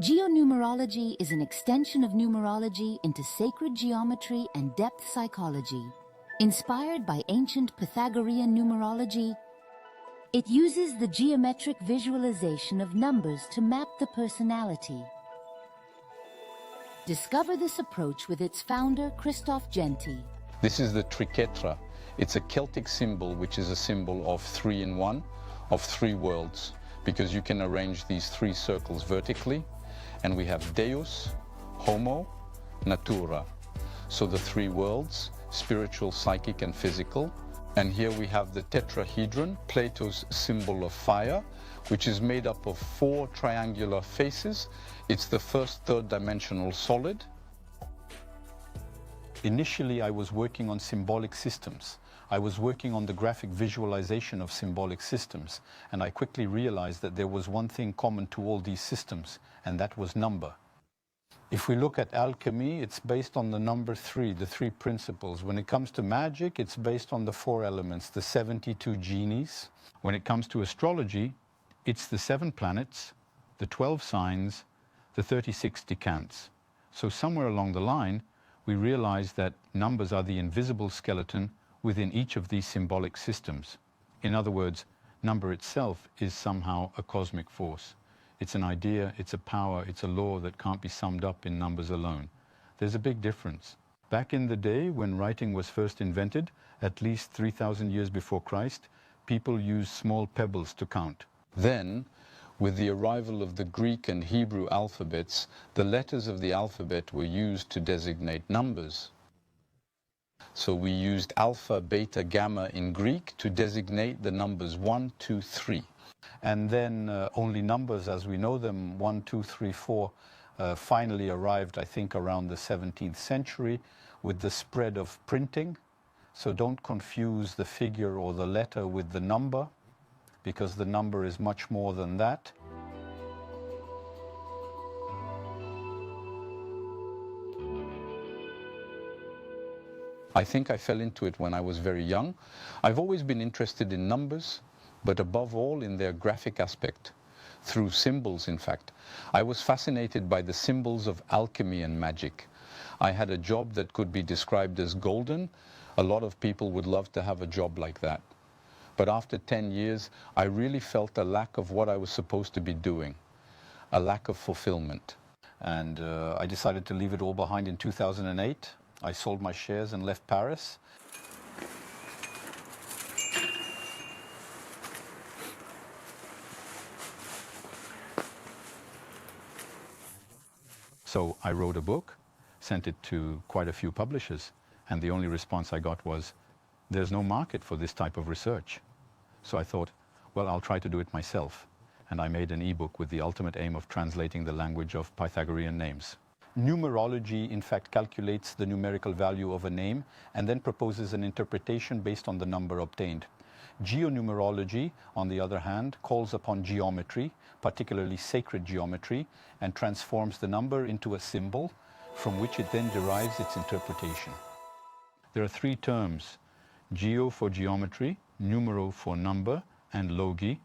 Geonumerology is an extension of numerology into sacred geometry and depth psychology. Inspired by ancient Pythagorean numerology, it uses the geometric visualization of numbers to map the personality. Discover this approach with its founder, Christophe Genti. This is the triquetra. It's a Celtic symbol, which is a symbol of 3 in 1, of 3 worlds, because you can arrange these 3 circles vertically. And we have Deus, Homo, Natura. So the 3 worlds, spiritual, psychic, and physical. And here we have the tetrahedron, Plato's symbol of fire, which is made up of 4 triangular faces. It's the first third-dimensional solid. Initially, I was working on symbolic systems. I was working on the graphic visualization of symbolic systems, and I quickly realized that there was one thing common to all these systems, and that was number. If we look at alchemy, it's based on the number 3, the 3 principles. When it comes to magic, it's based on the 4 elements, the 72 genies. When it comes to astrology, it's the 7 planets, the 12 signs, the 36 decants. So somewhere along the line, we realized that numbers are the invisible skeleton within each of these symbolic systems. In other words, number itself is somehow a cosmic force. It's an idea, it's a power, it's a law that can't be summed up in numbers alone. There's a big difference. Back in the day when writing was first invented, at least 3,000 years before Christ, people used small pebbles to count. Then, with the arrival of the Greek and Hebrew alphabets, the letters of the alphabet were used to designate numbers. So we used alpha, beta, gamma in Greek to designate the numbers 1, 2, 3. And then only numbers as we know them, 1, 2, 3, 4, finally arrived, I think, around the 17th century with the spread of printing. So don't confuse the figure or the letter with the number, because the number is much more than that. I think I fell into it when I was very young. I've always been interested in numbers, but above all in their graphic aspect, through symbols, in fact. I was fascinated by the symbols of alchemy and magic. I had a job that could be described as golden. A lot of people would love to have a job like that. But after 10 years, I really felt a lack of what I was supposed to be doing, a lack of fulfillment. And I decided to leave it all behind in 2008. I sold my shares and left Paris. So I wrote a book, sent it to quite a few publishers, and the only response I got was, there's no market for this type of research. So I thought, well, I'll try to do it myself. And I made an ebook with the ultimate aim of translating the language of Pythagorean names. Numerology, in fact, calculates the numerical value of a name and then proposes an interpretation based on the number obtained. Geonumerology, on the other hand, calls upon geometry, particularly sacred geometry, and transforms the number into a symbol from which it then derives its interpretation. There are 3 terms: geo for geometry, numero for number, and logi,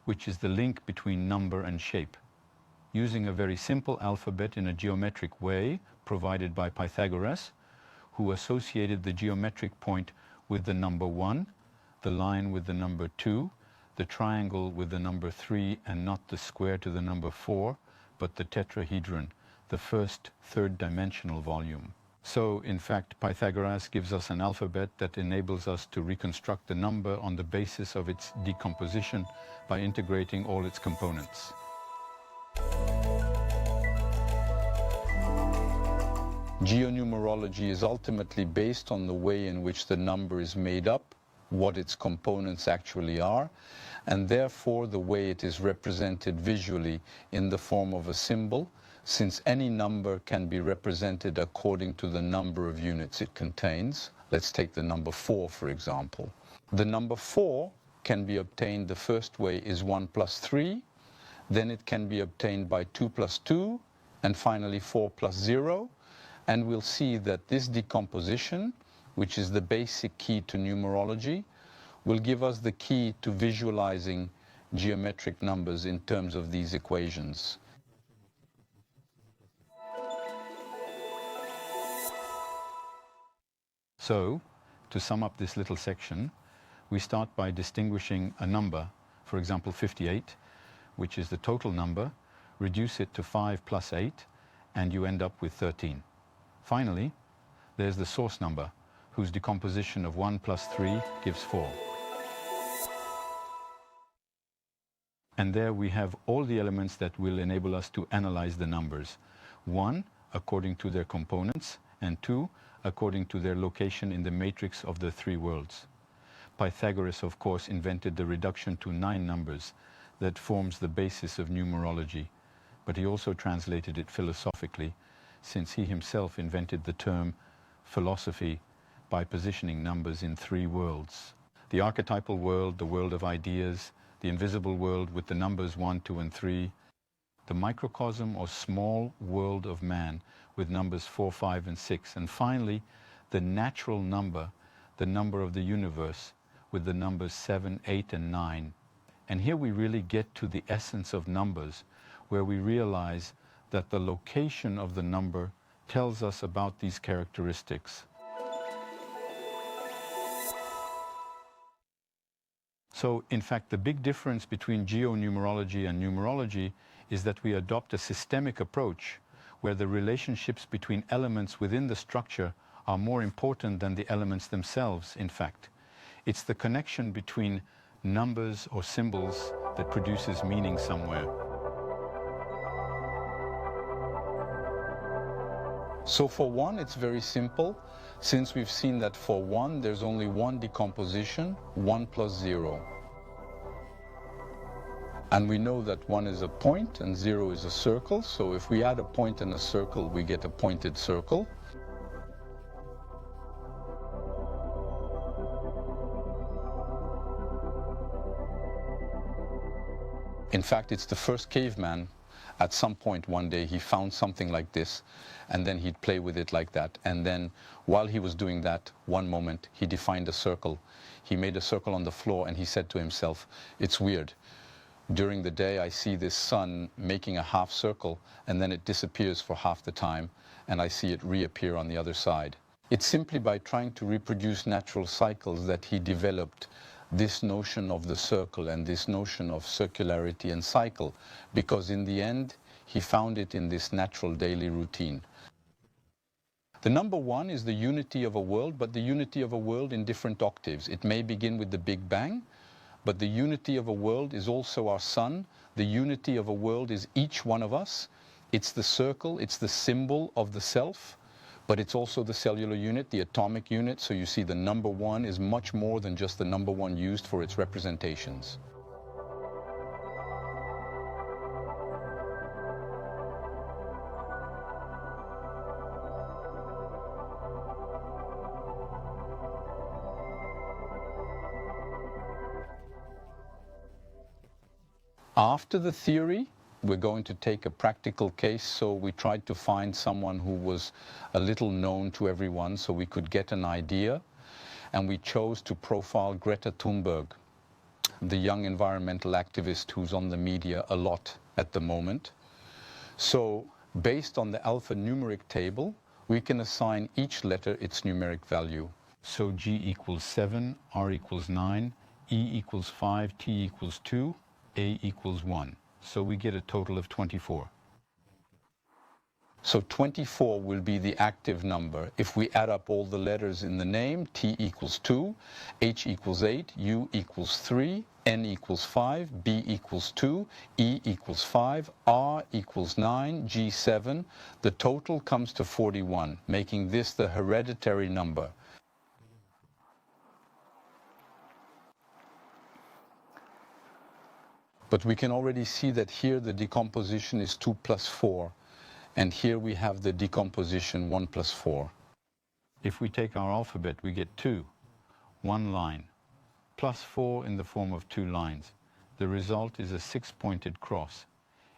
which is the link between number and shape. Using a very simple alphabet in a geometric way provided by Pythagoras, who associated the geometric point with the number 1, the line with the number 2, the triangle with the number 3, and not the square to the number 4, but the tetrahedron, the first third-dimensional volume. So, in fact, Pythagoras gives us an alphabet that enables us to reconstruct the number on the basis of its decomposition by integrating all its components. Geonumerology is ultimately based on the way in which the number is made up, what its components actually are, and therefore the way it is represented visually in the form of a symbol, since any number can be represented according to the number of units it contains. Let's take the number 4, for example. The number 4 can be obtained, the first way is 1 plus 3, then it can be obtained by 2 plus 2, and finally 4 plus 0. And we'll see that this decomposition, which is the basic key to numerology, will give us the key to visualizing geometric numbers in terms of these equations. So, to sum up this little section, we start by distinguishing a number, for example 58, which is the total number, reduce it to 5 plus 8, and you end up with 13. Finally, there's the source number, whose decomposition of 1 plus 3 gives 4. And there we have all the elements that will enable us to analyze the numbers. 1, according to their components, and 2, according to their location in the matrix of the three worlds. Pythagoras, of course, invented the reduction to 9 numbers that forms the basis of numerology, but he also translated it philosophically, since he himself invented the term philosophy by positioning numbers in 3 worlds. The archetypal world, the world of ideas, the invisible world with the numbers 1, 2, and 3, the microcosm or small world of man with numbers 4, 5, and 6, and finally, the natural number, the number of the universe, with the numbers 7, 8, and 9. And here we really get to the essence of numbers, where we realize that the location of the number tells us about these characteristics. So, in fact, the big difference between geonumerology and numerology is that we adopt a systemic approach, where the relationships between elements within the structure are more important than the elements themselves, in fact. It's the connection between numbers or symbols that produces meaning somewhere. So for 1, it's very simple, since we've seen that for 1, there's only one decomposition, 1 plus 0. And we know that 1 is a point and 0 is a circle, so if we add a point and a circle, we get a pointed circle. In fact, it's the first caveman. At some point one day he found something like this, and then he'd play with it like that. And then while he was doing that, one moment he defined a circle. He made a circle on the floor and he said to himself, it's weird. During the day I see this sun making a half circle and then it disappears for half the time and I see it reappear on the other side. It's simply by trying to reproduce natural cycles that he developed this notion of the circle and this notion of circularity and cycle, because in the end he found it in this natural daily routine. The number 1 is the unity of a world, but the unity of a world in different octaves. It may begin with the Big Bang, but the unity of a world is also our sun. The unity of a world is each one of us. It's the circle, it's the symbol of the self, but it's also the cellular unit, the atomic unit. So you see the number 1 is much more than just the number 1 used for its representations. After the theory, we're going to take a practical case, so we tried to find someone who was a little known to everyone so we could get an idea, and we chose to profile Greta Thunberg, the young environmental activist who's on the media a lot at the moment. So based on the alphanumeric table, we can assign each letter its numeric value. So G equals 7, R equals 9, E equals 5, T equals 2, A equals 1. So we get a total of 24. So 24 will be the active number. If we add up all the letters in the name, T equals 2, H equals 8, U equals 3, N equals 5, B equals 2, E equals 5, R equals 9, G 7. The total comes to 41, making this the hereditary number. But we can already see that here the decomposition is 2 plus 4. And here we have the decomposition 1 plus 4. If we take our alphabet, we get 2, 1 line, plus 4 in the form of 2 lines. The result is a 6-pointed cross.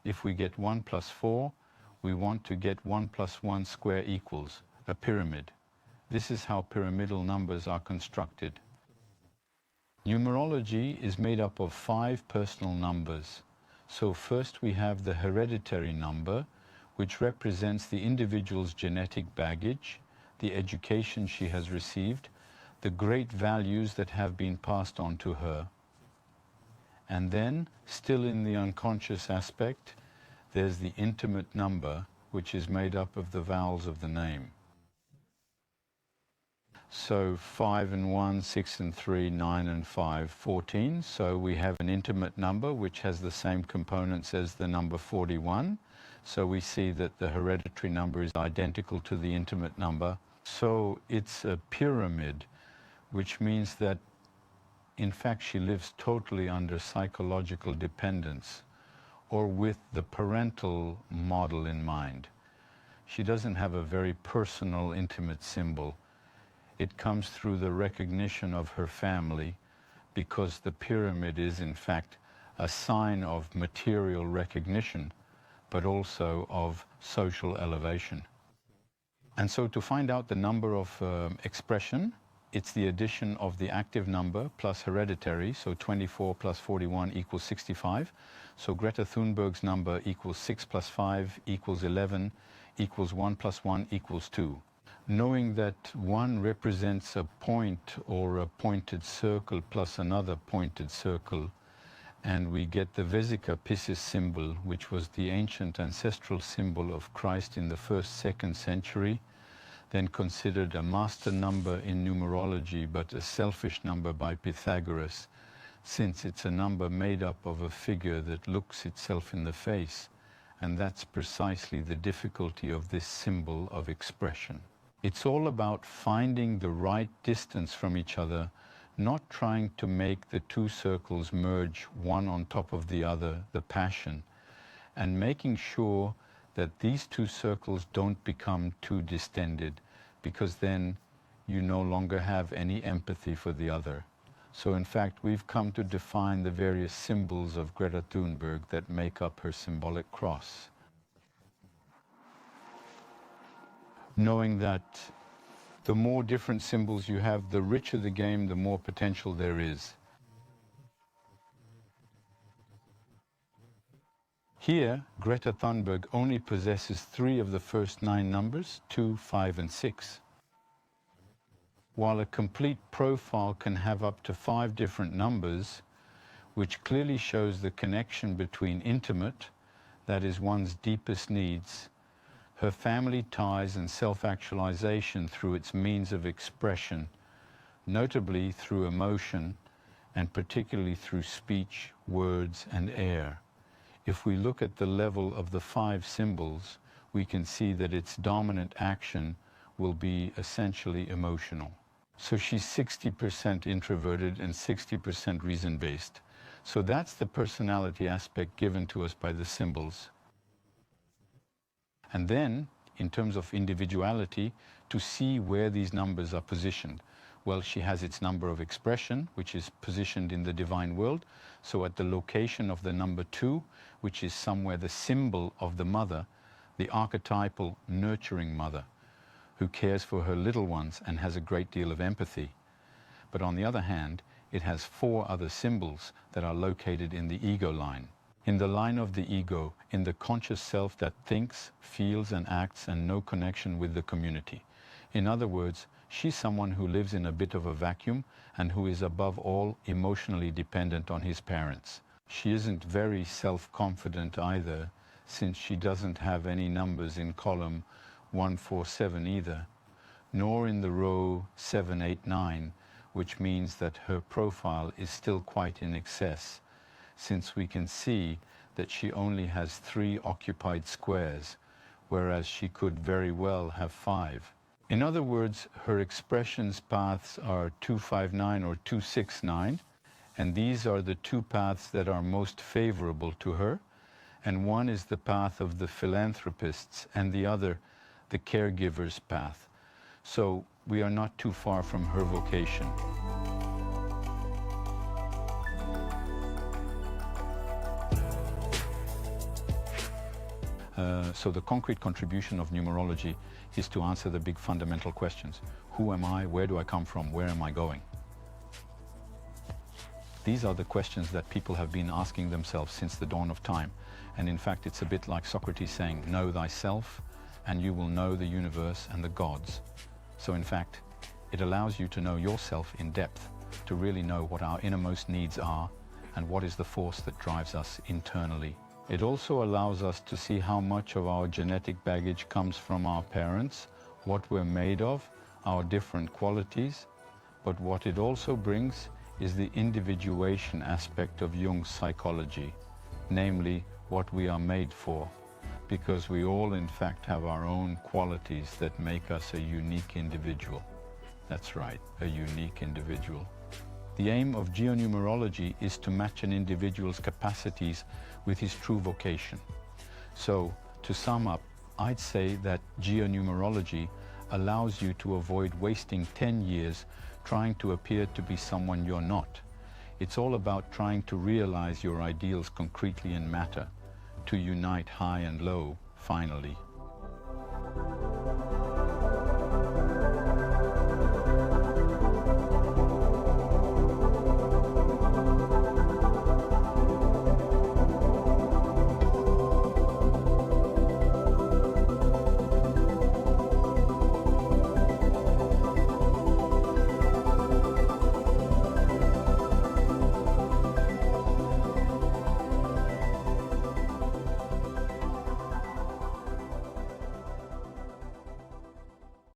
If we get 1 plus 4, we want to get 1 plus 1 square equals, a pyramid. This is how pyramidal numbers are constructed. Numerology is made up of 5 personal numbers. So first we have the hereditary number, which represents the individual's genetic baggage, the education she has received, the great values that have been passed on to her. And then, still in the unconscious aspect, there's the intimate number, which is made up of the vowels of the name. So 5 and 1, 6 and 3, 9 and 5, 14. So we have an intimate number which has the same components as the number 41. So we see that the hereditary number is identical to the intimate number. So it's a pyramid, which means that in fact she lives totally under psychological dependence or with the parental model in mind. She doesn't have a very personal, intimate symbol. It comes through the recognition of her family, because the pyramid is in fact a sign of material recognition, but also of social elevation. And so to find out the number of expression, it's the addition of the active number plus hereditary, so 24 plus 41 equals 65. So Greta Thunberg's number equals 6 plus 5 equals 11, equals 1 plus 1 equals 2. Knowing that 1 represents a point or a pointed circle plus another pointed circle, and we get the Vesica Piscis symbol, which was the ancient ancestral symbol of Christ in the 1st, 2nd century, then considered a master number in numerology, but a selfish number by Pythagoras, since it's a number made up of a figure that looks itself in the face, and that's precisely the difficulty of this symbol of expression. It's all about finding the right distance from each other, not trying to make the two circles merge one on top of the other, the passion, and making sure that these two circles don't become too distended, because then you no longer have any empathy for the other. So in fact, we've come to define the various symbols of Greta Thunberg that make up her symbolic cross. Knowing that the more different symbols you have, the richer the game, the more potential there is. Here, Greta Thunberg only possesses 3 of the first 9 numbers, 2, 5, and 6. While a complete profile can have up to 5 different numbers, which clearly shows the connection between intimate, that is one's deepest needs, her family ties and self-actualization through its means of expression, notably through emotion, and particularly through speech, words, and air. If we look at the level of the 5 symbols, we can see that its dominant action will be essentially emotional. So she's 60% introverted and 60% reason-based. So that's the personality aspect given to us by the symbols. And then, in terms of individuality, to see where these numbers are positioned. Well, she has its number of expression, which is positioned in the divine world. So at the location of the number 2, which is somewhere the symbol of the mother, the archetypal nurturing mother, who cares for her little ones and has a great deal of empathy. But on the other hand, it has 4 other symbols that are located in the ego line. In the line of the ego, in the conscious self that thinks, feels, and acts, and no connection with the community. In other words, she's someone who lives in a bit of a vacuum and who is above all emotionally dependent on his parents. She isn't very self-confident either, since she doesn't have any numbers in column 147 either, nor in the row 789, which means that her profile is still quite in excess, since we can see that she only has 3 occupied squares, whereas she could very well have 5. In other words, her expressions paths are 259 or 269, and these are the 2 paths that are most favorable to her, and one is the path of the philanthropists and the other the caregiver's path. So we are not too far from her vocation. So the concrete contribution of numerology is to answer the big fundamental questions. Who am I? Where do I come from? Where am I going? These are the questions that people have been asking themselves since the dawn of time. And in fact, it's a bit like Socrates saying, know thyself, and you will know the universe and the gods. So in fact, it allows you to know yourself in depth, to really know what our innermost needs are and what is the force that drives us internally. It also allows us to see how much of our genetic baggage comes from our parents, what we're made of, our different qualities. But what it also brings is the individuation aspect of Jung's psychology, namely what we are made for, because we all in fact have our own qualities that make us a unique individual. That's right, a unique individual. The aim of geonumerology is to match an individual's capacities with his true vocation. So, to sum up, I'd say that geonumerology allows you to avoid wasting 10 years trying to appear to be someone you're not. It's all about trying to realize your ideals concretely in matter, to unite high and low, finally.